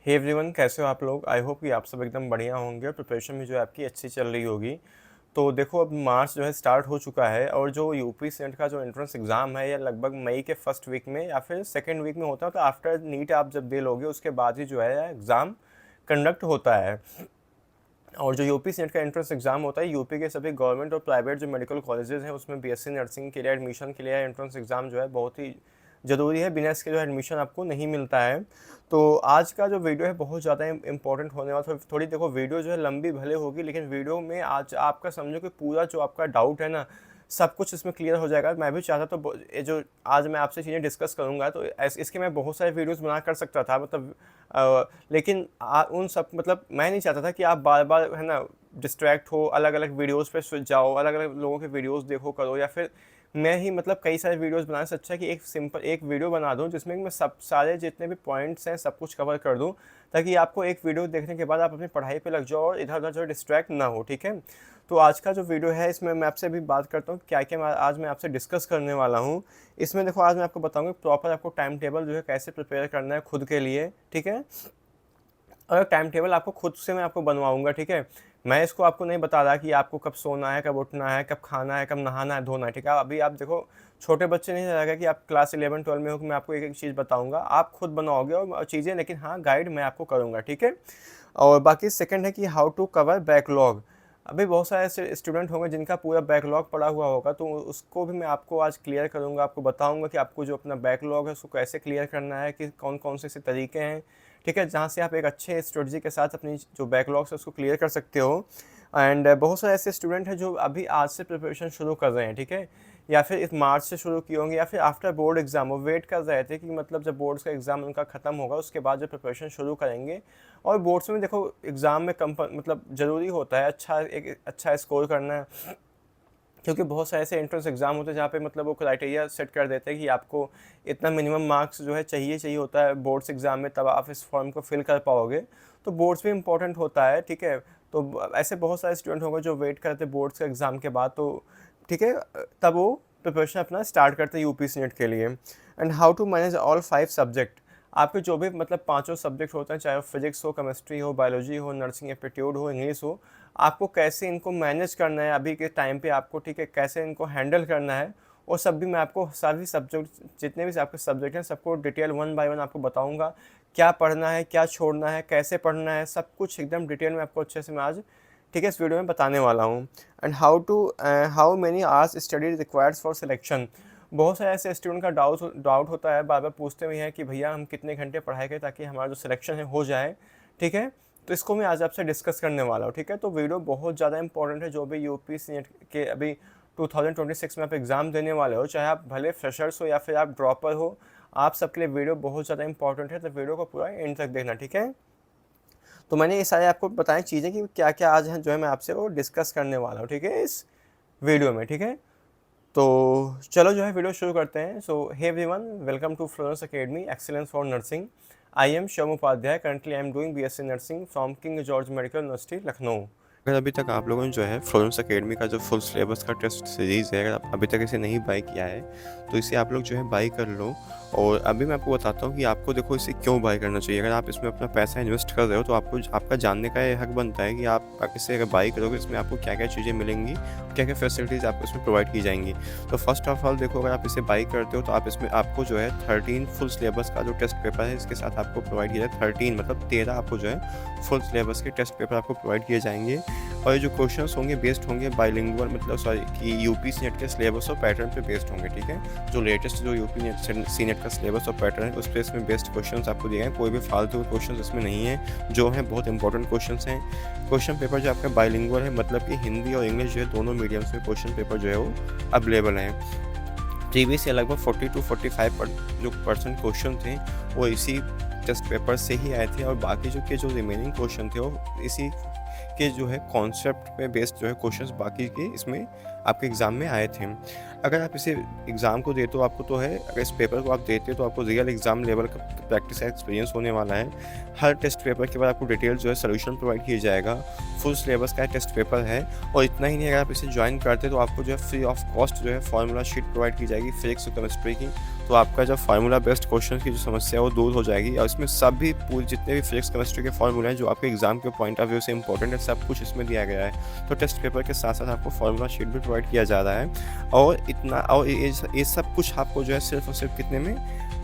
Hey everyone, कैसे हो आप लोग। आई होप कि आप सब एकदम बढ़िया होंगे और प्रिपरेशन भी जो है आपकी अच्छी चल रही होगी। तो देखो, अब मार्च जो है स्टार्ट हो चुका है और जो यूपी सेट का जो एंट्रेंस एग्ज़ाम है, ये लगभग मई के फर्स्ट वीक में या फिर सेकेंड वीक में होता है। तो आफ्टर नीट आप जब दे लोगे उसके बाद ही जो है एग्ज़ाम कंडक्ट होता है। और जो यूपी सेट का एंट्रेंस एग्ज़ाम होता है, यूपी के सभी गवर्नमेंट और प्राइवेट जो मेडिकल कॉलेजेस हैं उसमें बीएससी नर्सिंग के लिए एडमिशन के लिए एंट्रेंस एग्ज़ाम जो है बहुत ही ज़रूरी है। बिना इसके जो एडमिशन आपको नहीं मिलता है। तो आज का जो वीडियो है बहुत ज़्यादा इंपॉर्टेंट होने वाला। थोड़ी देखो, वीडियो जो है लंबी भले होगी, लेकिन वीडियो में आज आपका समझो कि पूरा जो आपका डाउट है ना, सब कुछ इसमें क्लियर हो जाएगा। मैं भी चाहता तो ये जो आज मैं आपसे चीज़ें डिस्कस करूंगा, तो इसके मैं बहुत सारे वीडियोस बना कर सकता था, मतलब लेकिन उन सब मतलब मैं नहीं चाहता था कि आप बार बार है ना डिस्ट्रैक्ट हो, अलग अलग वीडियोस पे स्विच जाओ, अलग अलग लोगों के वीडियोस देखो करो, या फिर मैं ही मतलब कई सारे वीडियोस बनाने से अच्छा है कि एक सिंपल एक वीडियो बना दूं जिसमें मैं सब सारे जितने भी पॉइंट्स हैं सब कुछ कवर कर दूं, ताकि आपको एक वीडियो देखने के बाद आप अपनी पढ़ाई पे लग जाओ और इधर उधर जो डिस्ट्रैक्ट ना हो। ठीक है, तो आज का जो वीडियो है इसमें मैं आपसे भी बात करता हूँ क्या क्या आज मैं आपसे डिस्कस करने वाला हूँ। इसमें देखो, आज मैं आपको बताऊँगा प्रॉपर आपको टाइम टेबल जो है कैसे प्रिपेयर करना है खुद के लिए। ठीक है, और टाइम टेबल आपको खुद से मैं आपको बनवाऊंगा। ठीक है, मैं इसको आपको नहीं बता रहा कि आपको कब सोना है, कब उठना है, कब खाना है, कब नहाना है, धोना है। ठीक है, अभी आप देखो, छोटे बच्चे नहीं रहेगा कि आप क्लास 11-12 में हो कि मैं आपको एक एक चीज़ बताऊंगा। आप खुद बनाओगे और चीज़ें, लेकिन हाँ गाइड मैं आपको करूँगा। ठीक है, और बाकी सेकंड है कि हाउ टू कवर बैकलॉग। अभी बहुत सारे ऐसे स्टूडेंट होंगे जिनका पूरा बैकलॉग पड़ा हुआ होगा, तो उसको भी मैं आपको आज क्लियर करूँगा, आपको बताऊँगा कि आपको जो अपना बैकलॉग है उसको कैसे क्लियर करना है, कि कौन कौन से ऐसे तरीके हैं। ठीक है, जहाँ से आप एक अच्छे स्ट्रेटजी के साथ अपनी जो बैकलॉग्स है उसको क्लियर कर सकते हो। एंड बहुत सारे ऐसे स्टूडेंट हैं जो अभी आज से प्रिपरेशन शुरू कर रहे हैं। ठीक है, या फिर इस मार्च से शुरू किए होंगे, या फिर आफ्टर बोर्ड एग्जाम वो वेट कर रहे थे कि मतलब जब बोर्ड्स का एग्ज़ाम उनका ख़त्म होगा उसके बाद जो प्रिपरेशन शुरू करेंगे। और बोर्ड्स में देखो, एग्ज़ाम में मतलब ज़रूरी होता है एक अच्छा स्कोर करना, क्योंकि बहुत सारे ऐसे एंट्रेंस एग्ज़ाम होते हैं जहाँ पे मतलब वो क्राइटेरिया सेट कर देते हैं कि आपको इतना मिनिमम मार्क्स जो है चाहिए होता है बोर्ड्स एग्ज़ाम में, तब आप इस फॉर्म को फिल कर पाओगे। तो बोर्ड्स भी इंपॉर्टेंट होता है। ठीक है, तो ऐसे बहुत सारे स्टूडेंट होंगे जो वेट करते हैं बोर्ड्स के एग्ज़ाम के बाद। तो ठीक है, तब वो प्रिपरेशन अपना स्टार्ट करते हैं यूपी सीनेट के लिए। And how to manage all 5 subject. आपके जो भी मतलब पांचों सब्जेक्ट होते हैं, चाहे वो फिजिक्स हो, केमिस्ट्री हो, बायोलॉजी हो, नर्सिंग एप्टीट्यूड हो, इंग्लिश हो, आपको कैसे इनको मैनेज करना है अभी के टाइम पे आपको। ठीक है, कैसे इनको हैंडल करना है, और सब भी मैं आपको सारी सब्जेक्ट जितने भी आपके सब्जेक्ट हैं सबको डिटेल 1 बाय 1 आपको बताऊंगा। क्या पढ़ना है, क्या छोड़ना है, कैसे पढ़ना है, सब कुछ एकदम डिटेल में आपको अच्छे से मैं आज ठीक है इस वीडियो में बताने वाला हूँ। And how many hours study required for selection. बहुत सारे ऐसे स्टूडेंट का डाउट होता है, बार बार पूछते भी हैं कि भैया हम कितने घंटे पढ़ाई करें ताकि हमारा जो सिलेक्शन है हो जाए। ठीक है, तो इसको मैं आज आपसे डिस्कस करने वाला हूँ। ठीक है, तो वीडियो बहुत ज़्यादा इंपॉर्टेंट है। जो भी यूपी सीनेट के अभी 2026 में आप एग्ज़ाम देने वाले हो, चाहे आप भले फ्रेशर्स हो या फिर आप ड्रॉपर हो, आप सबके लिए वीडियो बहुत ज़्यादा इंपॉर्टेंट है। तो वीडियो को पूरा एंड तक देखना। ठीक है, तो मैंने ये सारे आपको बताएं चीज़ें कि क्या क्या आज है जो है मैं आपसे वो डिस्कस करने वाला हूँ। ठीक है, इस वीडियो में। ठीक है, तो चलो जो है वीडियो शुरू करते हैं। So hey everyone, welcome to Florence academy excellence for nursing. I am Shivam Upadhyay. Currently I am doing BSc nursing from King George medical university, Lucknow. अगर अभी तक आप लोगों ने जो है फ्लोरेंस एकेडमी का जो फुल सिलेबस का टेस्ट सीरीज़ है, अगर आप अभी तक इसे नहीं बाई किया है तो इसे आप लोग जो है बाई कर लो। और अभी मैं आपको बताता हूँ कि आपको देखो इसे क्यों बाई करना चाहिए। अगर आप इसमें अपना पैसा इन्वेस्ट कर रहे हो तो आपको आपका जानने का ये हक बनता है कि आप इसे अगर बाई करोगे इसमें आपको क्या क्या चीज़ें मिलेंगी, क्या क्या फैसिलिटीज़ आपको इसमें प्रोवाइड की जाएंगी। तो फर्स्ट ऑफ ऑल देखो, अगर आप इसे बाई करते हो तो आप इसमें आपको जो है 13 फुल सिलेबस का जो टेस्ट पेपर है इसके साथ आपको प्रोवाइड किया जाए। 13 मतलब 13 आपको जो है फुल सिलेबस के टेस्ट पेपर आपको प्रोवाइड किए जाएंगे। और ये जो क्वेश्चंस होंगे बेस्ड होंगे बाइलिंगुअल, मतलब सॉरी कि यूपी सीनेट के सिलेबस और पैटर्न पे बेस्ड होंगे। ठीक है, जो लेटेस्ट जो यूपी सीनेट का सिलेबस और पैटर्न है उस पर इसमें बेस्ड क्वेश्चंस आपको दिए हैं। कोई भी फालतू क्वेश्चंस इसमें नहीं है, जो हैं बहुत इंपॉर्टेंट क्वेश्चंस हैं। क्वेश्चन पेपर जो आपका बाइलिंगुअल है, मतलब कि हिंदी और इंग्लिश जो है दोनों मीडियम्स में क्वेश्चन पेपर जो है वो अवेलेबल हैं। प्रीवियस लगभग 40 to 45% क्वेश्चन थे वो इसी टेस्ट पेपर से ही आए थे, और बाकी जो रिमेनिंग क्वेश्चन थे वो इसी के जो है कॉन्सेप्ट पे बेस्ड जो है क्वेश्चंस बाकी के इसमें आपके एग्ज़ाम में आए थे। अगर आप इसे एग्ज़ाम को देते हो आपको तो है, अगर इस पेपर को आप देते हो तो आपको रियल एग्ज़ाम लेवल का प्रैक्टिस का एक्सपीरियंस होने वाला है। हर टेस्ट पेपर के बाद आपको डिटेल जो है सॉल्यूशन प्रोवाइड किया जाएगा। फुल सिलेबस का टेस्ट पेपर है और इतना ही नहीं, अगर आप इसे ज्वाइन करते तो आपको जो है फ्री ऑफ कॉस्ट जो है फार्मूला शीट प्रोवाइड की जाएगी फिजिक्स और केमिस्ट्री की। तो आपका जो फार्मूला बेस्ड क्वेश्चन की जो समस्या है वो दूर हो जाएगी और इसमें सभी पूरे जितने भी फिजिक्स केमिस्ट्री के फार्मूले हैं जो आपके एग्जाम के पॉइंट ऑफ व्यू से इंपॉर्टेंट है, सब कुछ इसमें दिया गया है। तो टेस्ट पेपर के साथ साथ आपको फार्मूला शीट भी प्रोवाइड किया जा रहा है और इतना और ये सब कुछ आपको जो है सिर्फ और सिर्फ कितने में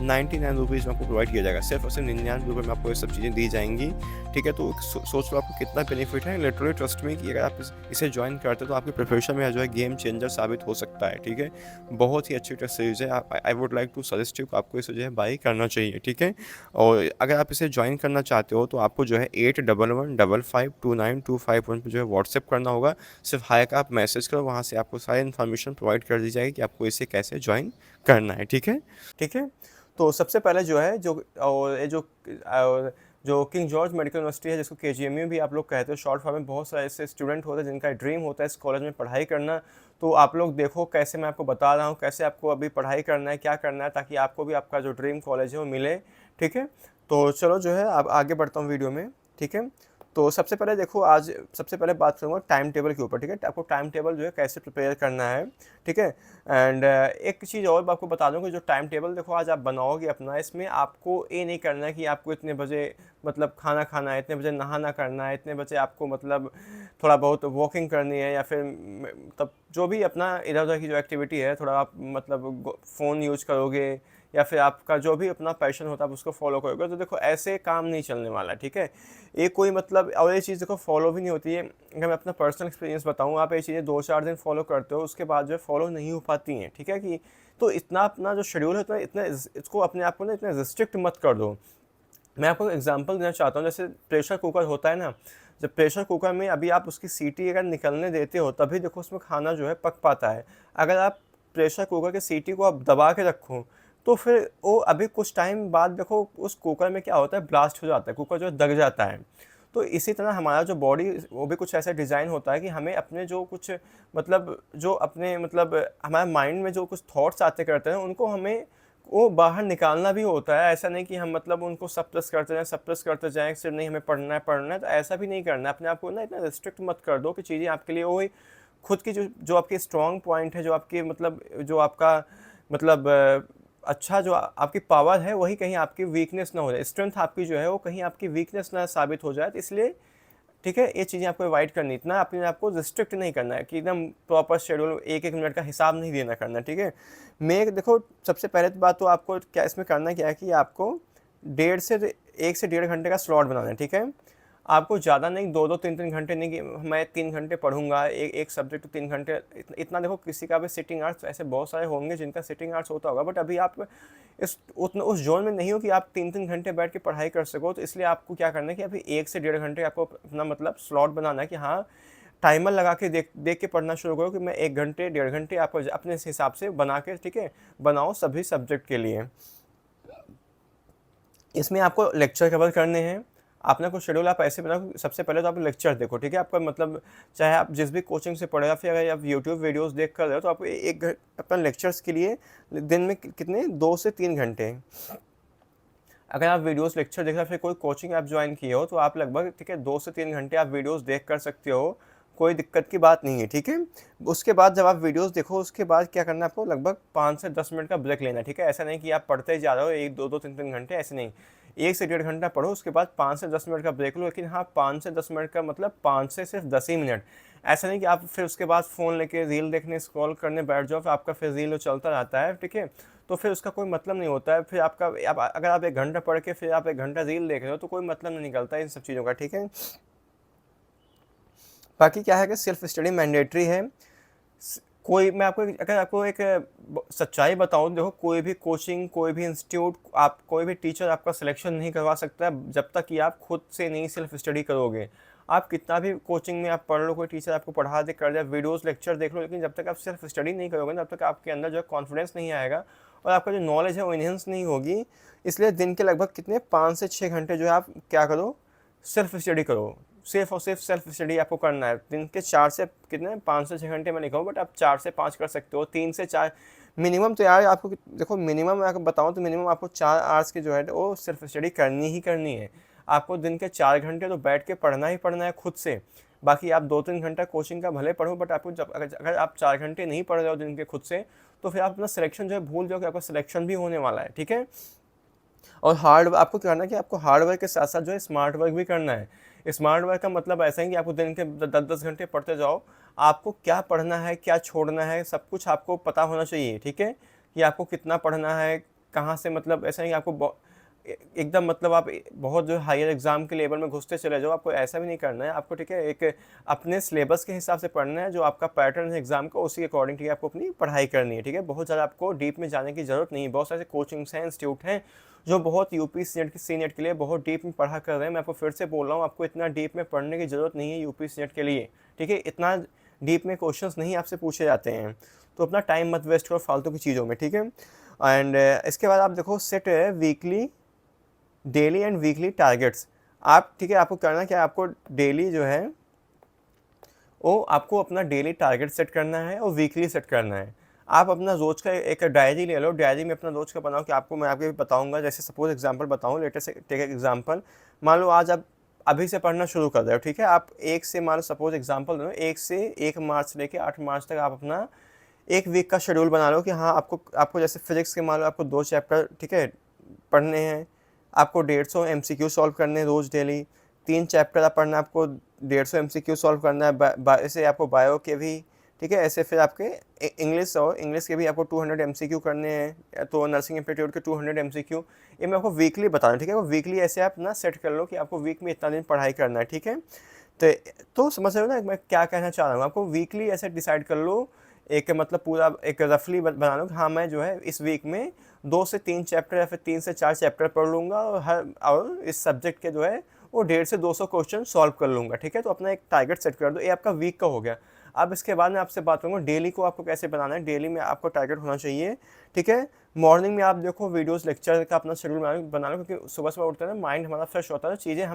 99 रुपीज़ में आपको प्रोवाइड किया जाएगा। सिर्फ और सिर्फ 99 रुपये में आपको ये सब चीज़ें दी जाएंगी। ठीक है, तो सोच लो आपको कितना बेनिफिट है। लिटरली ट्रस्ट में कि अगर आप इसे ज्वाइन करते हो तो आपकी प्रिपरेशन में जो है गेम चेंजर साबित हो सकता है। ठीक है, बहुत ही अच्छी टेस्ट सीरीज है। I would like to suggest you आपको इसे जो है बाई करना चाहिए। ठीक है, और अगर आप इसे ज्वाइन करना चाहते हो तो आपको जो है 8115529251 पर जो है व्हाट्सएप करना होगा। सिर्फ हाय का आप मैसेज करो, वहाँ से आपको सारी इन्फॉर्मेशन प्रोवाइड कर दी जाएगी कि आपको इसे कैसे ज्वाइन करना है। ठीक है, ठीक है। तो सबसे पहले जो है और ये जो किंग जॉर्ज मेडिकल यूनिवर्सिटी है जिसको KGMU भी आप लोग कहते हो शॉर्ट फॉर्म में, बहुत सारे ऐसे स्टूडेंट होते हैं जिनका ड्रीम होता है इस कॉलेज में पढ़ाई करना। तो आप लोग देखो कैसे मैं आपको बता रहा हूँ कैसे आपको अभी पढ़ाई करना है, क्या करना है, ताकि आपको भी आपका जो ड्रीम कॉलेज है वो मिले। ठीक है, तो चलो जो है अब आगे बढ़ता हूँ वीडियो में। ठीक है, तो सबसे पहले देखो, आज सबसे पहले बात करूँगा टाइम टेबल के ऊपर। ठीक है, आपको टाइम टेबल जो है कैसे प्रिपेयर करना है। ठीक है, एंड एक चीज़ और आपको बता दूँ कि जो टाइम टेबल देखो आज आप बनाओगे अपना, इसमें आपको ये नहीं करना है कि आपको इतने बजे मतलब खाना खाना है, इतने बजे नहाना करना है, इतने बजे आपको मतलब थोड़ा बहुत वॉकिंग करनी है, या फिर तब जो भी अपना इधर उधर की जो एक्टिविटी है थोड़ा आप मतलब फ़ोन यूज करोगे या फिर आपका जो भी अपना पैशन होता है आप उसको फॉलो करोगे। तो देखो ऐसे काम नहीं चलने वाला। ठीक है, ये कोई मतलब, और ये चीज़ देखो फॉलो भी नहीं होती है। अगर मैं अपना पर्सनल एक्सपीरियंस बताऊँ, आप ये चीज़ें 2-4 दिन फॉलो करते हो उसके बाद जो है फॉलो नहीं हो पाती हैं। ठीक है, कि तो इतना अपना जो शेड्यूल है इतना इसको अपने आप को ना इतना रिस्ट्रिक्ट मत कर दो। मैं आपको एग्जांपल देना चाहता हूँ, जैसे प्रेशर कुकर होता है ना, जब प्रेशर कुकर में अभी आप उसकी सीटी अगर निकलने देते हो तभी देखो उसमें खाना जो है पक पाता है। अगर आप प्रेशर कुकर की सीटी को आप दबा के रखो तो फिर वो अभी कुछ टाइम बाद देखो उस कुकर में क्या होता है, ब्लास्ट हो जाता है, कुकर जो दग जाता है। तो इसी तरह हमारा जो बॉडी वो भी कुछ ऐसा डिज़ाइन होता है कि हमें अपने जो कुछ मतलब जो अपने मतलब हमारे माइंड में जो कुछ थॉट्स आते करते हैं उनको हमें वो बाहर निकालना भी होता है। ऐसा नहीं कि हम मतलब उनको सप्रेस करते जाएँ, सिर्फ नहीं हमें पढ़ना है, तो ऐसा भी नहीं करना है। अपने आप को ना इतना रिस्ट्रिक्ट मत कर दो कि चीज़ें आपके लिए वही खुद की जो आपकी स्ट्रॉन्ग पॉइंट है, जो आपकी मतलब जो आपका मतलब अच्छा जो आपकी पावर है वही कहीं आपकी वीकनेस ना हो जाए, स्ट्रेंथ आपकी जो है वो कहीं आपकी वीकनेस ना साबित हो जाए। तो इसलिए ठीक है, ये चीज़ें आपको अवॉइड करनी, इतना अपने आप को रिस्ट्रिक्ट नहीं करना है कि एकदम प्रॉपर शेड्यूल एक एक मिनट का हिसाब नहीं देना करना। ठीक है, मैं देखो सबसे पहले तो बात तो आपको क्या इसमें करना क्या है कि आपको 1 से 1.5 घंटे का स्लॉट बनाना है। ठीक है, आपको ज़्यादा नहीं, 2-2 3-3 घंटे नहीं कि मैं 3 घंटे पढ़ूंगा एक सब्जेक्ट तो 3 घंटे, इतना देखो किसी का भी सिटिंग आर्ट्स ऐसे बहुत सारे होंगे जिनका सिटिंग आर्ट्स होता होगा, बट अभी आप उस जोन में नहीं हो कि आप 3-3 घंटे बैठ के पढ़ाई कर सको। तो इसलिए आपको क्या करना है कि अभी 1 से 1.5 घंटे आपको अपना मतलब स्लॉट बनाना है कि हाँ, टाइमर लगा के देख के पढ़ना शुरू करो कि मैं 1 घंटे 1.5 घंटे आपको अपने हिसाब से बना के, ठीक है, बनाओ सभी सब्जेक्ट के लिए। इसमें आपको लेक्चर कवर करने हैं। अपना कुछ शेड्यूल आप ऐसे बनाओ, सबसे पहले तो आप लेक्चर देखो। ठीक है, आपका मतलब चाहे आप जिस भी कोचिंग से पढ़े या फिर अगर आप यूट्यूब वीडियोस देख कर रहे हो तो आपको अपना लेक्चर्स के लिए दिन में कितने 2 से 3 घंटे, अगर आप वीडियोस लेक्चर देख रहे हो फिर कोई कोचिंग आप ज्वाइन किए हो तो आप लगभग ठीक है 2 से 3 घंटे आप वीडियोस देख कर सकते हो, कोई दिक्कत की बात नहीं है। ठीक है, उसके बाद जब आप वीडियोस देखो उसके बाद क्या करना है, आपको लगभग 5 से 10 मिनट का ब्रेक लेना है। ठीक है, ऐसा नहीं कि आप पढ़ते ही जा रहे हो 1-2-3 घंटे, ऐसे नहीं, 1 से 1.5 घंटा पढ़ो उसके बाद 5 से 10 मिनट का ब्रेक लो। लेकिन हाँ, 5 से 10 मिनट का मतलब 5 से सिर्फ 10 ही मिनट, ऐसा नहीं कि आप फिर उसके बाद फ़ोन लेके रील देखने स्क्रॉल करने बैठ जाओ, फिर आपका फिर रील चलता रहता है। ठीक है, तो फिर उसका कोई मतलब नहीं होता है। फिर आपका अगर आप 1 घंटा पढ़ के फिर आप 1 घंटा रील देख रहे हो तो कोई मतलब नहीं निकलता है इन सब चीज़ों का। ठीक है, बाकी क्या है कि सेल्फ स्टडी मैंडेटरी है। कोई मैं आपको अगर आपको एक सच्चाई बताऊं, देखो कोई भी कोचिंग, कोई भी इंस्टीट्यूट, आप कोई भी टीचर आपका सिलेक्शन नहीं करवा सकता है जब तक कि आप खुद से नहीं सेल्फ स्टडी करोगे। आप कितना भी कोचिंग में आप पढ़ लो, कोई टीचर आपको पढ़ा दे कर दे, वीडियोस लेक्चर देख लो, लेकिन जब तक आप सेल्फ स्टडी नहीं करोगे तब तक आपके अंदर जो है कॉन्फिडेंस नहीं आएगा और आपका जो नॉलेज है वो इन्हेंस नहीं होगी। इसलिए दिन के लगभग कितने 5 से 6 घंटे जो है आप क्या करो, सेल्फ स्टडी करो। सिर्फ और सिर्फ सेल्फ स्टडी आपको करना है। दिन के 4 से कितने 5 से 6 घंटे मैं नहीं कहूँ, बट आप 4 से 5 कर सकते हो, 3 से 4 मिनिमम। तो यार आपको देखो, मिनिमम मैं आपको बताऊँ तो मिनिमम आपको 4 आवर्स की जो है वो सेल्फ स्टडी करनी ही करनी है। आपको दिन के 4 घंटे तो बैठ के पढ़ना ही पढ़ना है खुद से। बाकी आप 2-3 घंटा कोचिंग का भले पढ़ो, बट आपको जब अगर आप 4 घंटे नहीं पढ़ रहे हो दिन के खुद से, तो फिर आप अपना सिलेक्शन जो है भूल जाओ कि आपका सिलेक्शन भी होने वाला है, ठीक है। और हार्ड आपको करना है कि आपको हार्ड वर्क के साथ साथ जो है स्मार्ट वर्क भी करना है। स्मार्ट वर्क का मतलब ऐसा है कि आपको दिन के 10-10 घंटे पढ़ते जाओ। आपको क्या पढ़ना है, क्या छोड़ना है, सब कुछ आपको पता होना चाहिए, ठीक है, कि आपको कितना पढ़ना है, कहाँ से, मतलब ऐसा नहीं कि आपको एकदम मतलब आप बहुत जो हायर एग्जाम के लेवल में घुसते चले जाओ। आपको ऐसा भी नहीं करना है आपको, ठीक है। एक अपने सिलेबस के हिसाब से पढ़ना है, जो आपका पैटर्न है एग्जाम का उसी के अकॉर्डिंग, ठीक है, आपको अपनी पढ़ाई करनी है, ठीक है। बहुत ज़्यादा आपको डीप में जाने की ज़रूरत नहीं है। बहुत सारे कोचिंग्स हैं, इंस्टीट्यूट हैं जो बहुत यूपी सीनेट के लिए बहुत डीप में पढ़ा कर रहे हैं। मैं आपको फिर से बोल रहा हूँ, आपको इतना डीप में पढ़ने की ज़रूरत नहीं है यूपी सीनेट के लिए, ठीक है। इतना डीप में क्वेश्चंस नहीं आपसे पूछे जाते हैं, तो अपना टाइम मत वेस्ट करो फालतू की चीज़ों में, ठीक है। एंड इसके बाद आप देखो, सेट है weekly, daily and weekly targets. आप, ठीक है, आपको करना क्या है, आपको डेली जो है वो आपको अपना डेली टारगेट सेट करना है और वीकली सेट करना है। आप अपना रोज का एक डायरी ले लो, डायरी में अपना रोज का बनाओ कि आपको, मैं आपको बताऊंगा, जैसे सपोज एग्जांपल बताऊं, लेटेस्ट टेक एग्जांपल। मान लो आज आप अभी से पढ़ना शुरू कर रहे हो, ठीक है। आप 1 से, मान लो सपोज एग्जांपल दो, 1 से 1 मार्च से लेकर 8 मार्च तक आप अपना एक वीक का शेड्यूल बना लो कि हाँ, आपको जैसे फिजिक्स के मान लो आपको 2 चैप्टर, ठीक है, पढ़ने हैं। आपको 150 MCQ सॉल्व करने हैं रोज़ डेली। 3 चैप्टर आप पढ़ना है, आपको 150 MCQ सॉल्व करना है। ऐसे आपको बायो के भी, ठीक है, ऐसे फिर आपके इंग्लिश के भी आपको 200 MCQ करने हैं, तो नर्सिंग एप्टीट्यूड के 200 MCQ। ये मैं आपको वीकली बता रहा हूँ, ठीक है। वो वीकली ऐसे आप ना सेट कर लो कि आपको वीक में इतना दिन पढ़ाई करना है, ठीक है। तो समझ रहे हो ना मैं क्या कहना चाह रहा हूँ। आपको वीकली ऐसे डिसाइड कर लो, एक मतलब पूरा एक रफली बना लो कि हाँ, मैं जो है इस वीक में 2 से 3 चैप्टर या फिर 3 से 4 चैप्टर पढ़ लूँगा, और इस सब्जेक्ट के जो है वो 150 से 200 क्वेश्चन सॉल्व कर लूँगा, ठीक है। तो अपना एक टारगेट सेट कर दो, ये आपका वीक का हो गया। अब इसके बाद मैं आपसे बात करूँगा डेली को आपको कैसे बनाना है। डेली में आपको टारगेट होना चाहिए, ठीक है। मॉर्निंग में आप देखो वीडियोस लेक्चर का अपना शेड्यूल बना लो, क्योंकि सुबह सुबह उठते हैं ना, माइंड हमारा फ्रेश होता है, चीज़ें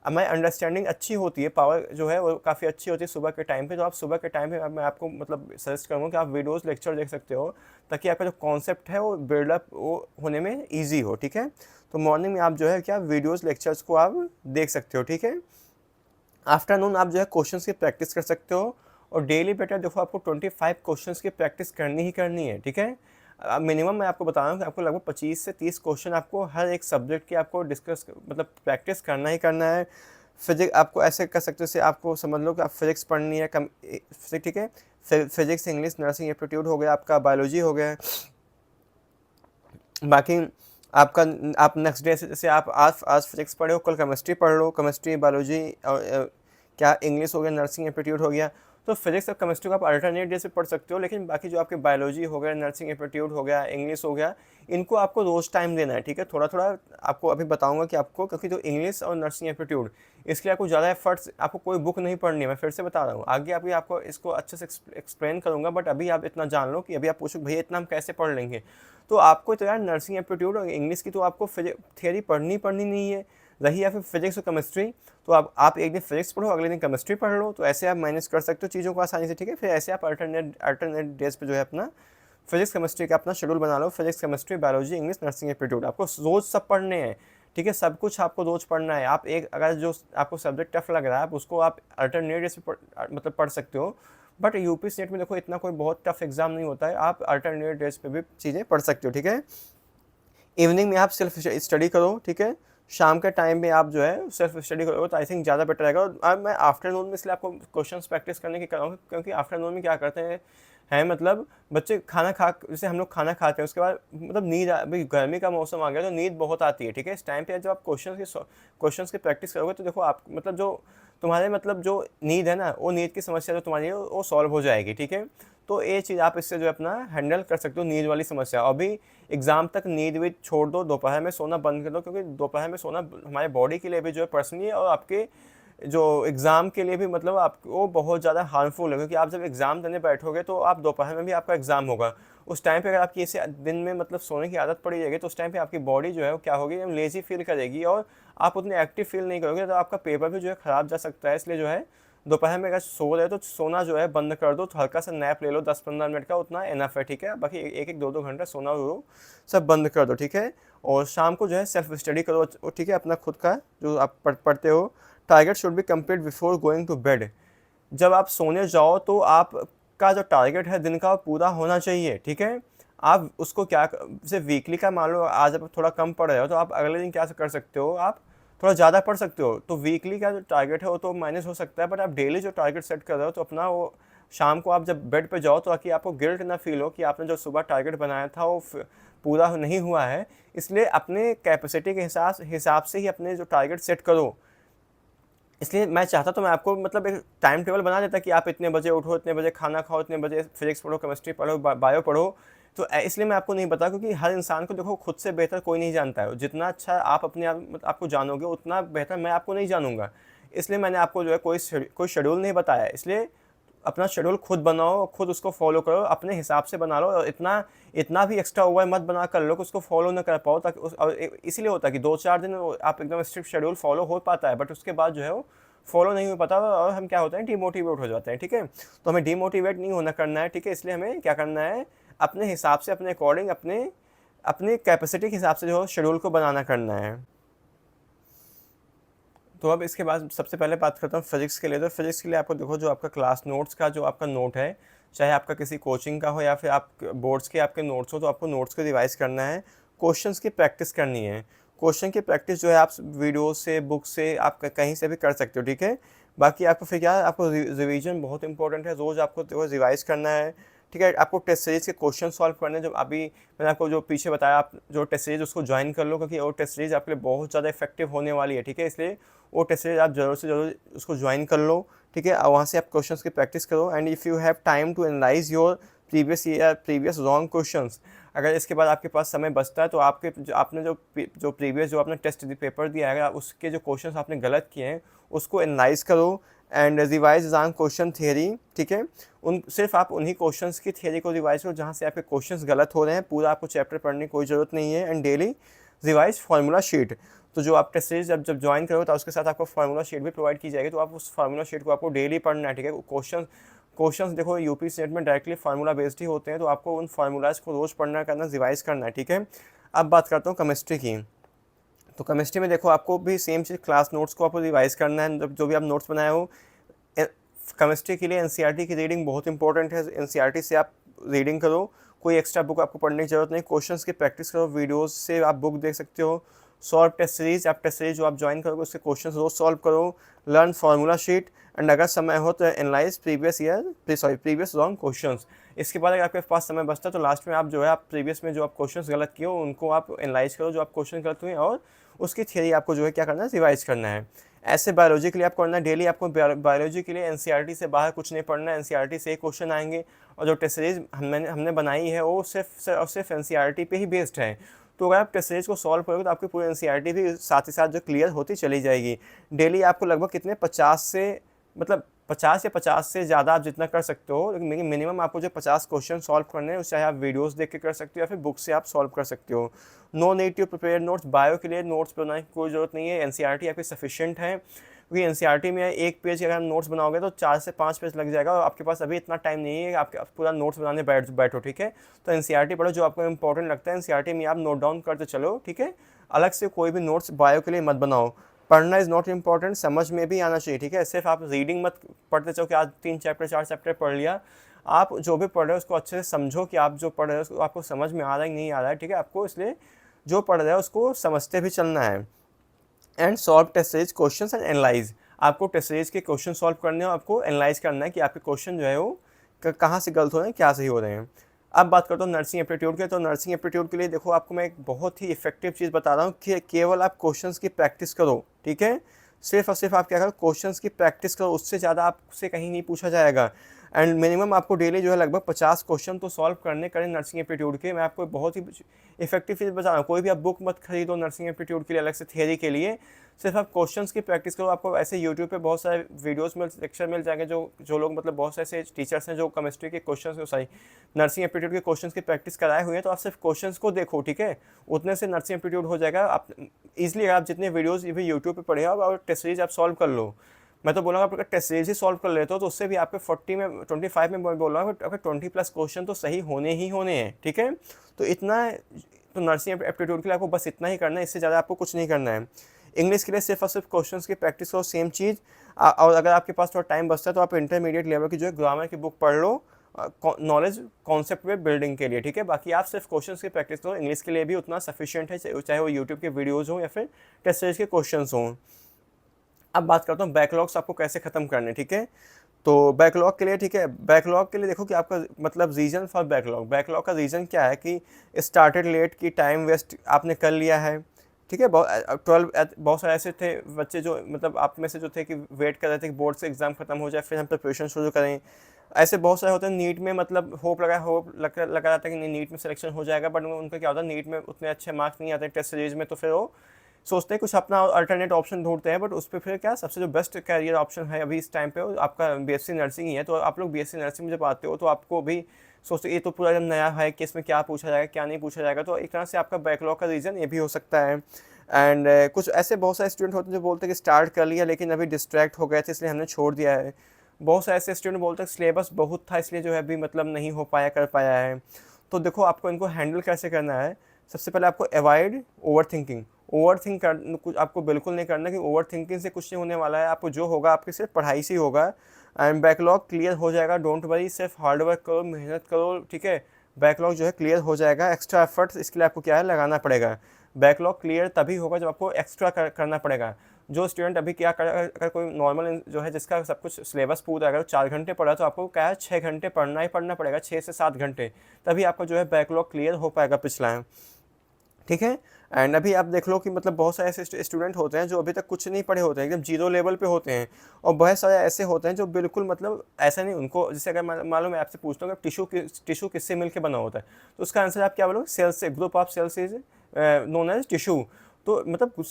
हमारी अंडरस्टैंडिंग अच्छी होती है, पावर जो है वो काफ़ी अच्छी होती है सुबह के टाइम पे। तो आप सुबह के टाइम पे, मैं आपको मतलब सजेस्ट करूँगा कि आप वीडियोस लेक्चर देख सकते हो, ताकि आपका जो कॉन्सेप्ट है वो बिल्डअप वो होने में ईजी हो, ठीक है। तो मॉर्निंग में आप जो है क्या वीडियोस लेक्चर्स को आप देख सकते हो, ठीक है। आफ्टरनून आप जो है क्वेश्चंस की प्रैक्टिस कर सकते हो, और डेली बेटा देखो आपको 25 क्वेश्चंस की प्रैक्टिस करनी ही करनी है, ठीक है। मिनिमम मैं आपको बता रहा हूँ कि आपको लगभग 25 से 30 क्वेश्चन आपको हर एक सब्जेक्ट की आपको डिस्कस मतलब प्रैक्टिस करना ही करना है। फिजिक्स आपको ऐसे कर सकते हो, जैसे आपको समझ लो कि आप फिजिक्स पढ़नी है ठीक है। फिजिक्स, इंग्लिश, नर्सिंग एप्टीट्यूड हो गया, आपका बायोलॉजी हो गया। बाकी आपका, आप नेक्स्ट डे से, जैसे आप आज फिजिक्स पढ़े हो, कल केमिस्ट्री पढ़ लो, केमिस्ट्री, बायोलॉजी, और क्या इंग्लिश हो गया, नर्सिंग एप्टीट्यूड हो गया। तो फिजिक्स और केमिस्ट्री को आप अल्टरनेट डे से पढ़ सकते हो, लेकिन बाकी जो आपके बायोलॉजी हो गया, नर्सिंग एप्टीट्यूड हो गया, इंग्लिश हो गया, इनको आपको रोज़ टाइम देना है, ठीक है। थोड़ा थोड़ा आपको अभी बताऊंगा कि आपको, क्योंकि जो इंग्लिश और नर्सिंग एप्टीट्यूड, इसके लिए आपको ज़्यादा एफर्ट्स, आपको कोई बुक नहीं पढ़नी है, मैं फिर से बता रहा हूँ। आगे आपको इसको अच्छे से एक्सप्लेन करूँगा, बट अभी आप इतना जान लो कि अभी आप पूछो भैया इतना हम कैसे पढ़ लेंगे। तो आपको तो यार नर्सिंग एप्टीट्यूड और इंग्लिश की तो आपको थियरी पढ़नी नहीं है, रही या फिर फिजिक्स और केमिस्ट्री, तो आप एक दिन फिजिक्स पढ़ो, अगले दिन केमिस्ट्री पढ़ लो, तो ऐसे आप मैनेज कर सकते हो चीज़ों को आसानी से, ठीक है। फिर ऐसे आप अल्टरनेट डेज पे जो है अपना फिजिक्स केमिस्ट्री का अपना शेड्यूल बना लो। Physics, chemistry, biology, English, nursing aptitude आपको रोज़ सब पढ़ने हैं, ठीक है। सब कुछ आपको रोज़ पढ़ना है। आप एक, अगर जो आपको सब्जेक्ट टफ लग रहा है, आप उसको आप अल्टरनेट डेज पे मतलब पढ़ सकते हो। बट यूपी स्टेट में देखो इतना कोई बहुत टफ एग्जाम नहीं होता है, आप अल्टरनेट डेज पे भी चीज़ें पढ़ सकते हो, ठीक है। इवनिंग में आप सेल्फ स्टडी करो, ठीक है। शाम के टाइम में आप जो है सेल्फ स्टडी करोगे तो आई थिंक ज़्यादा बेटर रहेगा। और मैं आफ्टरनून में इसलिए आपको क्वेश्चंस प्रैक्टिस करने की कराऊंगा, क्योंकि आफ्टरनून में क्या करते हैं मतलब बच्चे खाना खा, जैसे हम लोग खाना खाते हैं उसके बाद मतलब नींद, अभी गर्मी का मौसम आ गया तो नींद बहुत आती है, ठीक है। इस टाइम पे जब आप क्वेश्चंस की प्रैक्टिस करोगे तो देखो आप मतलब जो तुम्हारे मतलब जो नींद है ना, वो नींद की समस्या जो तुम्हारी है वो सॉल्व हो जाएगी, ठीक है। तो ये चीज़ आप इससे जो है अपना हैंडल कर सकते हो नींद वाली समस्या। अभी एग्ज़ाम तक नींद भी छोड़ दो, दोपहर में सोना बंद कर दो, क्योंकि दोपहर में सोना हमारे बॉडी के लिए भी जो है पर्सनली, और आपके जो एग्ज़ाम के लिए भी मतलब आपको बहुत ज़्यादा हार्मफुल है। क्योंकि आप जब एग्ज़ाम देने बैठोगे तो आप दोपहर में भी आपका एग्ज़ाम होगा, उस टाइम पे अगर आपकी ऐसे दिन में मतलब सोने की आदत पड़ी जाएगी तो उस टाइम पे आपकी बॉडी जो है वो क्या होगी, लेज़ी फील करेगी, और आप उतने एक्टिव फील नहीं करोगे तो आपका पेपर भी जो है ख़राब जा सकता है। इसलिए जो है दोपहर में अगर सो रहे हो तो सोना जो है बंद कर दो, तो हल्का सा नैप ले लो 10-15 मिनट का, उतना इनफ है, ठीक है। बाकी एक एक 2-2 घंटा सोना वो सब बंद कर दो, ठीक है। और शाम को जो है सेल्फ स्टडी करो, ठीक है, अपना खुद का जो आप पढ़ते हो। Target should be complete before going to bed. जब आप सोने जाओ तो आपका जो टारगेट है दिन का वो पूरा होना चाहिए, ठीक है। आप उसको क्या, जैसे वीकली का मान लो आज आप थोड़ा कम पढ़ रहे हो तो आप अगले दिन क्या कर सकते हो, आप थोड़ा ज़्यादा पढ़ सकते हो। तो वीकली का जो टारगेट है वो तो माइनस हो सकता है, बट आप डेली जो टारगेट सेट कर रहे हो तो अपना वो शाम को आप जब बेड पे जाओ तो ताकि आपको गिल्ट ना फील हो कि आपने जो सुबह टारगेट बनाया था वो पूरा नहीं हुआ है। इसलिए अपने कैपेसिटी के हिसाब से ही अपने जो टारगेट सेट करो। इसलिए मैं चाहता तो मैं आपको मतलब एक टाइम टेबल बना देता कि आप इतने बजे उठो, इतने बजे खाना खाओ, इतने बजे फिजिक्स पढ़ो, केमिस्ट्री पढ़ो, बायो पढ़ो। तो इसलिए मैं आपको नहीं बता, क्योंकि हर इंसान को देखो खुद से बेहतर कोई नहीं जानता है। जितना अच्छा आप अपने आपको जानोगे उतना बेहतर मैं आपको नहीं जानूंगा। इसलिए मैंने आपको जो है कोई शेड्यूल नहीं बताया। इसलिए अपना शेड्यूल खुद बनाओ, खुद उसको फॉलो करो, अपने हिसाब से बना लो। और इतना इतना भी एक्स्ट्रा ओवर मत बना कर लो कि उसको फॉलो ना कर पाओ, ताकि इसीलिए होता है कि 2-4 दिन आप एकदम स्ट्रिक्ट शेड्यूल फॉलो हो पाता है, बट उसके बाद जो है वो फॉलो नहीं हो पाता और हम क्या होते हैं, डिमोटिवेट हो जाते हैं, ठीक है। तो हमें डिमोटिवेट नहीं होना करना है, ठीक है। इसलिए हमें क्या करना है, अपने हिसाब से, अपने अकॉर्डिंग, अपने अपने कैपेसिटी के हिसाब से जो शेड्यूल को बनाना करना है। तो अब इसके बाद सबसे पहले बात करता हूँ फिजिक्स के लिए। तो फिजिक्स के लिए आपको देखो जो आपका क्लास नोट्स का जो आपका नोट है, चाहे आपका किसी कोचिंग का हो या फिर आप बोर्ड्स के आपके नोट्स हो, तो आपको नोट्स को रिवाइज करना है, क्वेश्चंस की प्रैक्टिस करनी है। क्वेश्चन की प्रैक्टिस जो है आप वीडियो से, बुक से, आप कहीं से भी कर सकते हो, ठीक है। बाकी आपको फिर क्या है, आपको रिवीजन बहुत इंपॉर्टेंट है, रोज़ आपको रिवाइज करना है, ठीक है। आपको टेस्ट सीरीज के क्वेश्चन सॉल्व करने, जो अभी मैंने आपको जो पीछे बताया, आप जो टेस्ट सीरीज उसको ज्वाइन कर लो, क्योंकि वो टेस्ट सीरीज आपके लिए बहुत ज़्यादा इफेक्टिव होने वाली है, ठीक है। इसलिए वो टेस्ट सीरीज आप ज़रूर से ज़रूर उसको ज्वाइन कर लो, ठीक है। और वहाँ से आप क्वेश्चंस की प्रैक्टिस करो। And if you have time to analyse your previous wrong questions, अगर इसके बाद आपके पास समय बचता है तो आपने जो प्रीवियस जो आपने टेस्ट पेपर दिया है, उसके जो क्वेश्चंस आपने गलत किए हैं उसको एनालाइज करो and revise exam question theory, ठीक है। सिर्फ आप उन्हीं क्वेश्चंस की थियरी को रिवाइज करो जहाँ से आपके क्वेश्चंस गलत हो रहे हैं। पूरा आपको चैप्टर पढ़ने की कोई ज़रूरत नहीं है। And daily revise formula sheet, तो जो आप टेस्ट सीरीज जब ज्वाइन करो तो उसके साथ आपको फार्मूला शीट भी प्रोवाइड की जाएगी, तो आप उस फार्मूला शीट को आपको डेली पढ़ना है, ठीक है। क्वेश्चंस देखो यूपी स्टेट में डायरेक्टली फार्मूला बेस्ड ही होते हैं, तो आपको उन फार्मूलाज को रोज़ पढ़ना करना, रिवाइज करना है, ठीक है। अब बात करता हूँ केमिस्ट्री की। तो केमिस्ट्री में देखो आपको भी सेम चीज़, क्लास नोट्स को आपको रिवाइज करना है, जो भी आप नोट्स बनाए हो। केमिस्ट्री के लिए एनसीईआरटी की रीडिंग बहुत इंपॉर्टेंट है। एनसीईआरटी से आप रीडिंग करो, कोई एक्स्ट्रा बुक आपको पढ़ने की जरूरत नहीं। क्वेश्चंस की प्रैक्टिस करो, वीडियोस से आप बुक देख सकते हो। सॉल्व टेस्ट सीरीज, आप टेस्ट सीरीज जो आप ज्वाइन करोगे उसके क्वेश्चंस रोज सॉल्व करो। लर्न फार्मूला शीट एंड अगर समय हो तो एनालाइज प्रीवियस रॉन्ग क्वेश्चंस। इसके बाद अगर आपके पास समय बचता है तो लास्ट में आप जो है आप प्रीवियस में जो आप क्वेश्चंस गलत किए हो उनको आप एनालाइज करो, जो आप क्वेश्चन गलत हुए, और उसकी थियरी आपको जो है क्या करना है, रिवाइज करना है। ऐसे बायोलॉजी के लिए आपको करना है, डेली आपको बायोलॉजी के लिए एनसीईआरटी से बाहर कुछ नहीं पढ़ना है। एनसीईआरटी से ही क्वेश्चन आएंगे और जो टेस्ट सीरीज हमने बनाई है वो सिर्फ एनसीईआरटी पे ही बेस्ड है। तो अगर आप टेस्ट सीरीज को सॉल्व करोगे तो आपकी पूरी एनसीईआरटी भी साथ ही साथ जो क्लियर होती चली जाएगी। डेली आपको लगभग कितने 50 या 50 से ज़्यादा आप जितना कर सकते हो, लेकिन मिनिमम आपको जो 50 क्वेश्चन सॉल्व करने हैं, चाहे आप वीडियोस देख के कर सकते हो या फिर बुक से आप सॉल्व कर सकते हो। No need to prepare notes, bio के लिए नोट्स बनाने की कोई ज़रूरत नहीं है। एनसीईआरटी आपकी सफिशिएंट है, क्योंकि एनसीईआरटी में एक पेज अगर नोट्स बनाओगे तो 4 से 5 पेज लग जाएगा, और आपके पास अभी इतना टाइम नहीं है कि आप पूरा नोट्स बनाने बैठो, ठीक है। तो एनसीईआरटी पढ़ो, जो आपको इंपॉर्टेंट लगता है एनसीईआरटी में आप नोट डाउन करते चलो, ठीक है। अलग से कोई भी नोट्स बायो के लिए मत बनाओ। पढ़ना इज़ नॉट इम्पॉर्टेंट, समझ में भी आना चाहिए, ठीक है। सिर्फ आप रीडिंग मत पढ़ते चलो कि आज 3 चैप्टर 4 चैप्टर पढ़ लिया। आप जो भी पढ़ रहे हो उसको अच्छे से समझो कि आप जो पढ़ रहे हो उसको आपको समझ में आ रहा है कि नहीं आ रहा है, ठीक है। आपको इसलिए जो पढ़ रहे हो उसको समझते भी चलना है। And solve test series questions and analyse, आपको टेस्ट सीरीज के क्वेश्चन सॉल्व करने हैं, आपको एनालाइज करना है कि आपके क्वेश्चन जो है वो कहाँ से गलत हो रहे हैं, क्या सही हो रहे हैं। अब बात करता हूँ नर्सिंग एप्टीट्यूड के। तो नर्सिंग एप्टीट्यूड के लिए देखो आपको मैं एक बहुत ही इफेक्टिव चीज़ बता रहा हूँ कि केवल आप क्वेश्चंस की प्रैक्टिस करो, ठीक है। सिर्फ और सिर्फ आप क्या करो, क्वेश्चंस की प्रैक्टिस करो, उससे ज़्यादा आपसे कहीं नहीं पूछा जाएगा। एंड मिनिमम आपको डेली जो है लगभग 50 क्वेश्चन तो सॉल्व करने करें नर्सिंग एप्टीट्यूड के। मैं आपको बहुत ही इफेक्टिव चीज़ बता रहा हूँ, कोई भी आप बुक मत खरीदो नर्सिंग एप्टीट्यूड के लिए अलग से थियरी के लिए। सिर्फ आप क्वेश्चंस की प्रैक्टिस करो। आपको ऐसे यूट्यूब पे बहुत सारे वीडियोस में लेक्चर मिल जाएंगे, जो लोग मतलब बहुत से ऐसे टीचर्स हैं जो केमिस्ट्री के क्वेश्चंस को सही नर्सिंग एप्टीट्यूड के क्वेश्चंस की प्रैक्टिस कराए हुए हैं। तो आप सिर्फ क्वेश्चंस को देखो, ठीक है, उतने से नर्सिंग एप्टीट्यूड हो जाएगा। आप ईजिली आप जितने वीडियोज़ भी यूट्यूब पर पढ़े हो और टेस्ट सीरीज आप सॉल्व कर लो। मैं तो बोलूँगा आप अगर टेस्ट सीरीज ही सॉल्व कर लेते हो तो उससे भी आपके 40 में 25 में बोल रहा हूँ, आपके 20+ क्वेश्चन तो सही होने ही होने हैं, ठीक है। तो इतना तो नर्सिंग एप्टीट्यूड के लिए आपको बस इतना ही करना है, इससे ज़्यादा आपको कुछ नहीं करना है। इंग्लिश के लिए सिर्फ और सिर्फ क्वेश्चंस की प्रैक्टिस करो, सेम चीज़। और अगर आपके पास थोड़ा टाइम बचता है तो आप इंटरमीडिएट लेवल की जो है ग्रामर की बुक पढ़ लो, नॉलेज कॉन्सेप्ट वे बिल्डिंग के लिए, ठीक है। बाकी आप सिर्फ क्वेश्चंस की प्रैक्टिस करो, इंग्लिश के लिए भी उतना सफिशिएंट है, चाहे वो यूट्यूब के वीडियोज़ हों या फिर टेस्ट सीरीज के क्वेश्चंस हों। अब बात करता हूँ बैकलॉग्स आपको कैसे ख़त्म करने, ठीक है। तो बैकलॉग के लिए, ठीक है, बैकलॉग के लिए देखो कि आपका मतलब रीज़न फॉर बैकलॉग का रीज़न क्या है कि स्टार्टेड लेट की टाइम वेस्ट आपने कर लिया है, ठीक है। बहुत सारे ऐसे थे बच्चे जो मतलब आप में से जो थे कि वेट कर रहे थे कि बोर्ड से एग्ज़ाम खत्म हो जाए फिर हम प्रिपरेशन शुरू करें। ऐसे बहुत सारे होते हैं नीट में, मतलब होप लगा रहता है कि नहीं नीट में सिलेक्शन हो जाएगा, बट उनका क्या होता है नीट में उतने अच्छे मार्क्स नहीं आते टेस्ट सीरीज में, तो फिर वो सोचते हैं कुछ अपना अल्टरनेट ऑप्शन ढूंढते हैं। बट उस पर फिर क्या सबसे जो बेस्ट कैरियर ऑप्शन है अभी इस टाइम पे वो आपका बीएससी नर्सिंग ही है। तो आप लोग बीएससी नर्सिंग में जब आते हो तो आपको भी सोचते ये तो पूरा एकदम नया है कि इसमें क्या पूछा जाएगा क्या नहीं पूछा जाएगा, तो एक तरह से आपका बैकलॉग का रीज़न ये भी हो सकता है। एंड कुछ ऐसे बहुत सारे स्टूडेंट होते हैं जो बोलते हैं कि स्टार्ट कर लिया लेकिन अभी डिस्ट्रैक्ट हो गए थे इसलिए हमने छोड़ दिया है। बहुत सारे ऐसे स्टूडेंट बोलते हैं सिलेबस बहुत था इसलिए जो है अभी मतलब नहीं हो पाया कर पाया है। तो देखो आपको इनको हैंडल कैसे करना है। सबसे पहले आपको अवॉइड ओवर थिंक कर कुछ आपको बिल्कुल नहीं करना, कि ओवर थिंकिंग से कुछ नहीं होने वाला है। आपको जो होगा आपके सिर्फ पढ़ाई से ही होगा एंड बैकलॉग क्लियर हो जाएगा। डोंट वरी, सिर्फ हार्डवर्क करो, मेहनत करो, ठीक है। बैकलॉग जो है क्लियर हो जाएगा। एक्स्ट्रा एफर्ट्स इसके लिए आपको क्या है लगाना पड़ेगा। बैकलॉग क्लियर तभी होगा जब आपको एक्स्ट्रा करना पड़ेगा। जो स्टूडेंट अभी क्या कर, अगर कोई नॉर्मल जो है जिसका सब कुछ सिलेबस पूरा अगर 4 घंटे पढ़ा तो आपको क्या है 6 घंटे पढ़ना ही पढ़ना पड़ेगा, 6 से 7 घंटे, तभी आपका जो है बैकलॉग क्लियर हो पाएगा पिछला, ठीक है। एंड अभी आप देख लो कि मतलब बहुत सारे ऐसे स्टूडेंट होते हैं जो अभी तक कुछ नहीं पढ़े होते हैं, एकदम जीरो लेवल पे होते हैं। और बहुत सारे ऐसे होते हैं जो बिल्कुल मतलब ऐसा नहीं, उनको जैसे अगर मालूम मैं आपसे पूछता हूँ कि टिश्यू किससे मिलकर बना होता है, तो उसका आंसर आप क्या बोलोगे, सेल्स से, group of cells is known as tissue. तो मतलब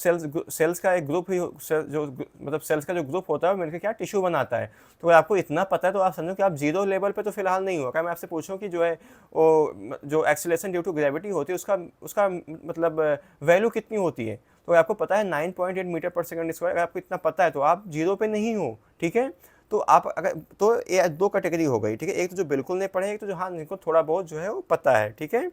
सेल्स का एक ग्रुप ही जो मतलब सेल्स का जो ग्रुप होता है वो मिलकर क्या टिश्यू बनाता है। तो अगर आपको इतना पता है तो आप समझो कि आप जीरो लेवल पे तो फिलहाल नहीं हो। अगर मैं आपसे पूछूं कि जो है वो जो एक्सीलरेशन ड्यू टू ग्रेविटी होती है उसका उसका मतलब वैल्यू कितनी होती है, तो आपको पता है 9.8 मीटर पर सेकंड स्क्वायर। अगर आपको इतना पता है तो आप जीरो पे नहीं हो, ठीक है। तो आप अगर तो ये 2 कैटेगरी हो गई, ठीक है। एक तो जो बिल्कुल नहीं पढ़े, एक तो जो हाँ जिनको थोड़ा बहुत जो है वो पता है, ठीक है।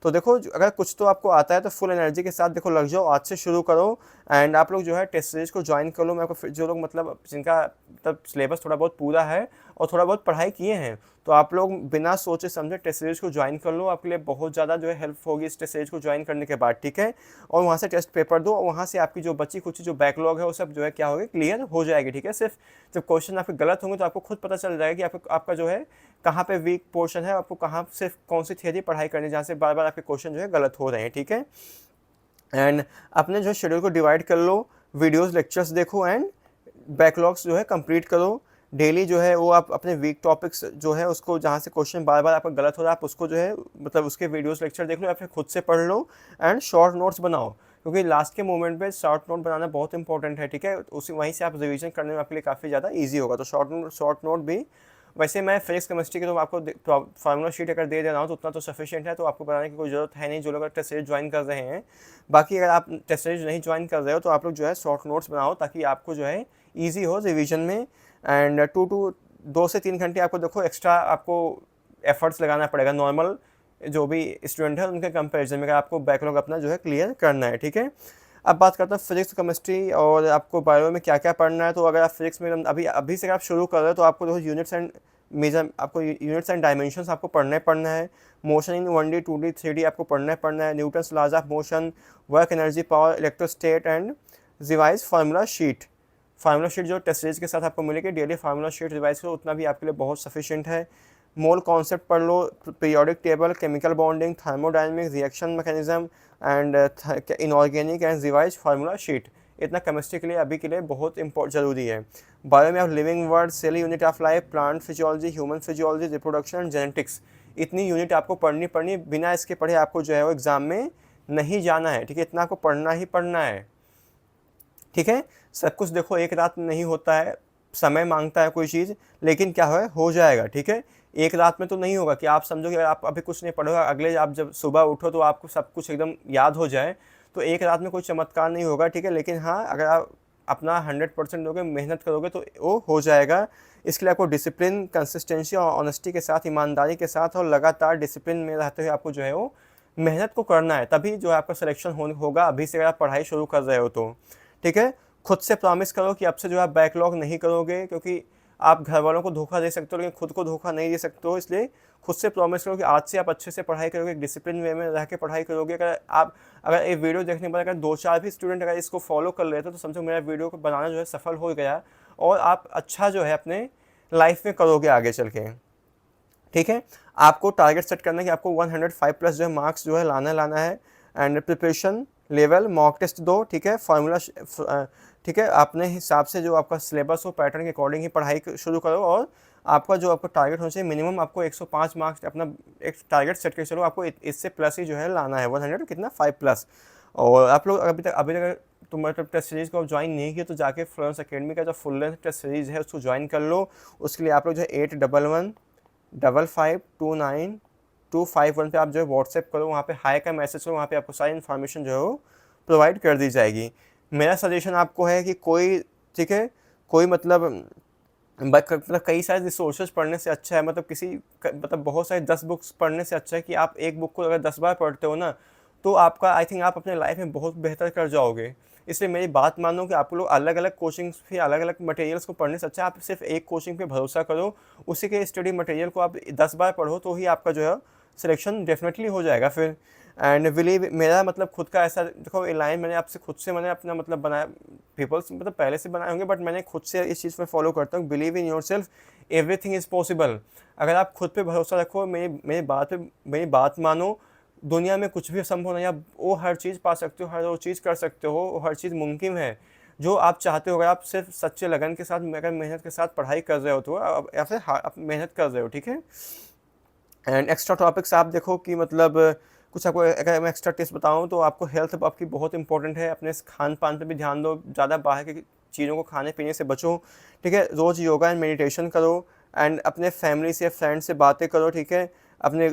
तो देखो अगर कुछ तो आपको आता है तो फुल एनर्जी के साथ देखो लग जाओ, आज से शुरू करो। एंड आप लोग जो है टेस्ट सीरीज को ज्वाइन कर लो। मैं आपको जो लोग मतलब जिनका मतलब सिलेबस थोड़ा बहुत पूरा है और थोड़ा बहुत पढ़ाई किए हैं, तो आप लोग बिना सोचे समझे टेस्ट सीरीज को ज्वाइन कर लो। आपके लिए बहुत ज़्यादा जो है हेल्प होगी इस टेस्ट सीरीज को ज्वाइन करने के बाद, ठीक है। और वहाँ से टेस्ट पेपर दो और वहाँ से आपकी जो बची कुछ जो बैकलॉग है वो सब जो है क्या होगी, क्लियर हो जाएगी, ठीक है। सिर्फ जब क्वेश्चन आपके गलत होंगे तो आपको खुद पता चल जाएगा कि आपका जो है कहाँ पे वीक पोर्शन है, आपको कहाँ सिर्फ कौन सी थियरी पढ़ाई करनी है जहाँ से बार बार आपके क्वेश्चन जो है गलत हो रहे हैं, ठीक है। एंड अपने जो शेड्यूल को डिवाइड कर लो, वीडियोस लेक्चर्स देखो एंड बैकलॉग्स जो है कंप्लीट करो। डेली जो है वो आप अपने वीक टॉपिक्स जो है उसको जहाँ से क्वेश्चन बार बार आपका गलत हो रहा है आप उसको जो है मतलब उसके वीडियोस लेक्चर देख लो या फिर खुद से पढ़ लो एंड शॉर्ट नोट्स बनाओ, क्योंकि लास्ट के मोमेंट पे शॉर्ट नोट बनाना बहुत इंपॉर्टेंट है, ठीक है। उसी वहीं से आप रिवीजन करने में आपके लिए काफ़ी ज़्यादा ईजी होगा। तो शॉर्ट नोट भी, वैसे मैं फिजिक्स केमिस्ट्री के तो आपको फार्मूला शीट अगर दे रहा हूँ तो उतना तो सफिशिएंट है, तो आपको बताने की कोई ज़रूरत है नहीं जो लोग टेस्ट सीरीज ज्वाइन कर रहे हैं। बाकी अगर आप टेस्ट सीरीज नहीं ज्वाइन कर रहे हो तो आप लोग जो है शॉर्ट नोट्स बनाओ ताकि आपको जो है ईजी हो रिवीजन में। एंड 2 से 3 घंटे आपको देखो एक्स्ट्रा आपको एफर्ट्स लगाना पड़ेगा नॉर्मल जो भी स्टूडेंट है उनके कंपेरिजन में, अगर आपको बैकलॉग अपना जो है क्लियर करना है, ठीक है। अब बात करता हूँ फिजिक्स केमिस्ट्री और आपको बायो में क्या क्या पढ़ना है। तो अगर आप फिजिक्स में अभी से आप शुरू कर रहे हो तो आपको देखो यूनिट्स एंड डायमेंशंस आपको पढ़ना है। Motion in 1D 2D 3D आपको पढ़ना है। Newton's laws of motion, work energy power, electrostat and revise formula sheet जो टेस्ट सीरीज के साथ आपको मिलेगी। डेली फार्मूला शीट रिवाइज करो, उतना भी आपके लिए बहुत सफिशिएंट है। मोल कॉन्सेप्ट पढ़ लो, periodic table, chemical bonding, thermodynamics, reaction mechanism and inorganic and revise formula sheet. इतना केमिस्ट्री के लिए अभी के लिए बहुत ज़रूरी है। बायो में आप living world, cell unit of life, plant physiology, human physiology, reproduction and genetics, इतनी यूनिट आपको पढ़नी बिना इसके पढ़े आपको जो है वो एग्ज़ाम में नहीं जाना है, ठीक है। इतना आपको पढ़ना ही पढ़ना है। ठीक है। सब कुछ देखो एक रात में नहीं होता है, समय मांगता है कोई चीज़, लेकिन क्या है, हो जाएगा, ठीक है। एक रात में तो नहीं होगा कि आप समझो कि अगर आप अभी कुछ नहीं पढ़ोगे, अगले आप जब सुबह उठो तो आपको सब कुछ एकदम याद हो जाए, तो एक रात में कोई चमत्कार नहीं होगा, ठीक है। लेकिन हाँ, अगर आप अपना 100% दोगे, मेहनत करोगे, तो वो हो जाएगा। इसके लिए आपको डिसिप्लिन, कंसिस्टेंसी और ऑनेस्टी के साथ, ईमानदारी के साथ और लगातार डिसिप्लिन में रहते हुए आपको जो है वो मेहनत को करना है, तभी जो है आपका सिलेक्शन होगा। अभी से अगर आप पढ़ाई शुरू कर रहे हो तो, ठीक है। खुद से प्रॉमिस करो कि अब से जो है आप बैकलॉग नहीं करोगे, क्योंकि आप घर वालों को धोखा दे सकते हो लेकिन खुद को धोखा नहीं दे सकते हो। इसलिए खुद से प्रॉमिस करो कि आज से आप अच्छे से पढ़ाई करोगे, डिसिप्लिन वे में रह के पढ़ाई करोगे। अगर ये वीडियो देखने पर अगर 2-4 भी स्टूडेंट अगर इसको फॉलो कर लेते तो समझो मेरा वीडियो को बनाना जो है सफल हो गया, और आप अच्छा जो है अपने लाइफ में करोगे आगे चल के, ठीक है। आपको टारगेट सेट करना है कि आपको 105 प्लस जो है मार्क्स जो है लाना है। And preparation level, mock test दो, ठीक है। फार्मूला, ठीक है, अपने हिसाब से जो आपका सिलेबस हो, पैटर्न के अकॉर्डिंग ही पढ़ाई शुरू करो। और आपका जो आपका टारगेट होना चाहिए, मिनिमम आपको 105 मार्क्स अपना एक टारगेट सेट करके चलो, आपको इससे प्लस ही जो है लाना है, 100 कितना 5 प्लस। और आप लोग अभी तक तो मतलब टेस्ट सीरीज़ को ज्वाइन नहीं किया तो जाके फ्लुएंस एकेडमी का जो फुल लेंथ टेस्ट सीरीज़ है उसको ज्वाइन कर लो। उसके लिए आप लोग जो है 8115529251 पे आप जो है व्हाट्सएप करो, वहाँ पे हाई का मैसेज करो, वहाँ पे आपको सारी इन्फॉर्मेशन जो है वो प्रोवाइड कर दी जाएगी। मेरा सजेशन आपको है कि कोई, ठीक है, कोई मतलब कई सारे रिसोर्सेज पढ़ने से अच्छा है, मतलब बहुत सारे 10 बुक्स पढ़ने से अच्छा है कि आप एक बुक को अगर 10 बार पढ़ते हो ना, तो आपका आई थिंक आप अपने लाइफ में बहुत बेहतर कर जाओगे। इसलिए मेरी बात मानो कि आप लोग अलग अलग कोचिंग्स फिर अलग अलग मटेरियल्स को पढ़ने से अच्छा आप सिर्फ एक कोचिंग पे भरोसा करो, उसी के स्टडी मटेरियल को आप 10 बार पढ़ो, तो ही आपका जो है सिलेक्शन डेफिनेटली हो जाएगा फिर। एंड बिलीव, मेरा मतलब खुद का ऐसा देखो, ये लाइन मैंने आपसे खुद से मैंने अपना मतलब बनाया, पीपल्स मतलब पहले से बनाए होंगे, बट मैंने खुद से इस चीज़ में फॉलो करता हूँ। Believe in your self, everything is possible. अगर आप खुद पे भरोसा रखो, मेरी बात मानो, दुनिया में कुछ भी असंभव नहीं। आप वो हर चीज़ पा सकते हो, हर वो चीज़ कर सकते हो, हर चीज़ मुमकिन है जो आप चाहते हो। अगर आप सिर्फ सच्चे लगन के साथ, अगर मेहनत के साथ पढ़ाई कर रहे हो तो या फिर आप मेहनत कर रहे हो, ठीक है। एंड एक्स्ट्रा टॉपिक्स आप देखो कि मतलब कुछ आपको अगर मैं एक्स्ट्रा टिप्स बताऊं तो आपको हेल्थ आपकी बहुत इंपॉर्टेंट है, अपने खान पान पे भी ध्यान दो, ज़्यादा बाहर की चीज़ों को खाने पीने से बचो, ठीक है। रोज़ योगा एंड मेडिटेशन करो, एंड अपने फैमिली से, फ्रेंड से बातें करो, ठीक है। अपने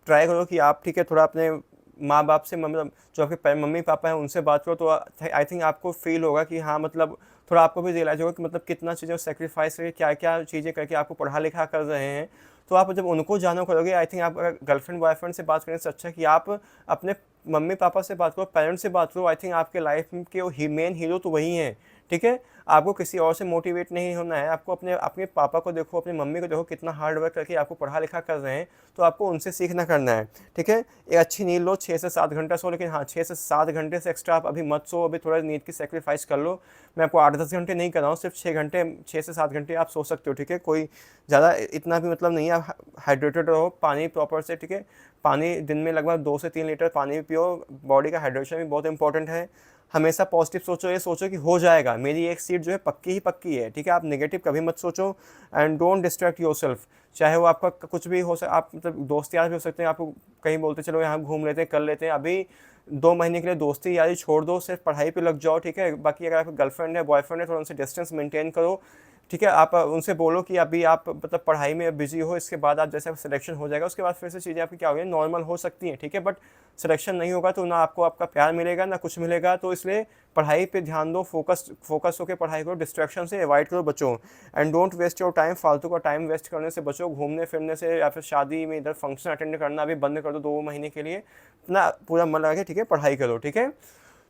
ट्राई करो कि आप, ठीक है, थोड़ा अपने माँ बाप से, मतलब जो आपके मम्मी पापा हैं उनसे बात करो, तो आई थिंक आपको फील होगा कि हाँ, मतलब थोड़ा आपको भी रियलाइज होगा कि मतलब कितना चीज़ें सेक्रीफाइस करके, क्या क्या चीज़ें करके आपको पढ़ा लिखा कर रहे हैं। तो आप जब उनको जानो करोगे, आई थिंक आप अगर गर्लफ्रेंड बॉयफ्रेंड से बात करने से अच्छा है कि आप अपने मम्मी पापा से बात करो, पेरेंट्स से बात करो। आई थिंक आपके लाइफ के मेन हीरो तो वही हैं, ठीक है। आपको किसी और से मोटिवेट नहीं होना है, आपको अपने अपने पापा को देखो, अपनी मम्मी को देखो, कितना हार्ड वर्क करके आपको पढ़ा लिखा कर रहे हैं, तो आपको उनसे सीखना करना है, ठीक है। एक अच्छी नींद लो, 6 से 7 घंटा सो, लेकिन हाँ 6 से 7 घंटे से एक्स्ट्रा आप अभी मत सो, अभी थोड़ा नींद की सेक्रीफाइस कर लो। मैं आपको 8-10 घंटे नहीं कर रहा हूँ, सिर्फ 6 से 7 घंटे आप सो सकते हो, ठीक है। कोई ज़्यादा इतना भी मतलब नहीं है। आप हाइड्रेटेड रहो, पानी प्रॉपर से, ठीक है। पानी दिन में लगभग 2 से 3 लीटर पानी पियो, बॉडी का हाइड्रेशन भी बहुत इंपॉर्टेंट है। हमेशा पॉजिटिव सोचो, ये सोचो कि हो जाएगा, मेरी एक सीट जो है पक्की ही पक्की है, ठीक है। आप नेगेटिव कभी मत सोचो, एंड डोंट डिस्ट्रैक्ट योरसेल्फ। चाहे वो आपका कुछ भी हो आप मतलब दोस्त यार भी हो सकते हैं, आपको कहीं बोलते चलो यहाँ घूम लेते हैं, कर लेते हैं, अभी 2 महीने के लिए दोस्ती यारी छोड़ दो, सिर्फ पढ़ाई पे लग जाओ, ठीक है। बाकी अगर आपका गर्लफ्रेंड है, बॉयफ्रेंड है, थोड़ा उनसे डिस्टेंस मेंटेन करो, ठीक है। आप उनसे बोलो कि अभी आप मतलब पढ़ाई में बिजी हो, इसके बाद आप जैसे सिलेक्शन हो जाएगा उसके बाद फिर से चीज़ें आपकी क्या होगी, नॉर्मल हो सकती हैं, ठीक है। बट सिलेक्शन नहीं होगा तो ना आपको आपका प्यार मिलेगा ना कुछ मिलेगा, तो इसलिए पढ़ाई पे ध्यान दो, फोकस होकर पढ़ाई करो, डिस्ट्रैक्शन से अवॉइड करो, बचो। And don't waste your time, फालतू का टाइम वेस्ट करने से बचो, घूमने फिरने से या फिर शादी में इधर फंक्शन अटेंड करना अभी बंद कर दो 2 महीने के लिए, इतना पूरा मन लगा के, ठीक है, पढ़ाई करो, ठीक है।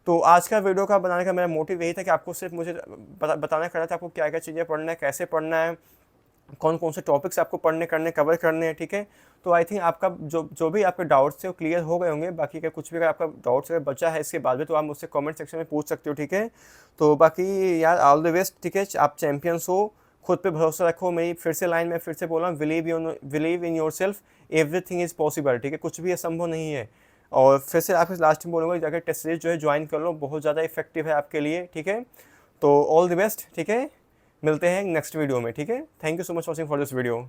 तो आज का वीडियो का बनाने का मेरा मोटिव यही था कि आपको सिर्फ मुझे बताना करना था आपको क्या क्या चीज़ें पढ़ना है, कैसे पढ़ना है, कौन कौन से टॉपिक्स आपको कवर करने हैं, ठीक है। तो आई थिंक आपका जो भी आपके डाउट्स थे वो क्लियर हो गए होंगे। बाकी का कुछ भी अगर आपका डाउट्स अगर बचा है इसके बाद में तो आप मुझसे कमेंट सेक्शन में पूछ सकते हो, ठीक है। तो बाकी यार ऑल द बेस्ट, ठीक है। आप चैम्पियंस हो, खुद पे भरोसा रखो। मेरी फिर से लाइन में फिर से बोल रहा हूँ, believe in your self, everything is possible, ठीक है। कुछ भी असंभव नहीं है। और फिर से आपको लास्ट में बोलूँगा जाकर टेस्ट सीरीज जो है ज्वाइन कर लो, बहुत ज़्यादा इफेक्टिव है आपके लिए, ठीक है। तो ऑल द बेस्ट, ठीक है। मिलते हैं नेक्स्ट वीडियो में, ठीक है। Thank you so much watching for this video.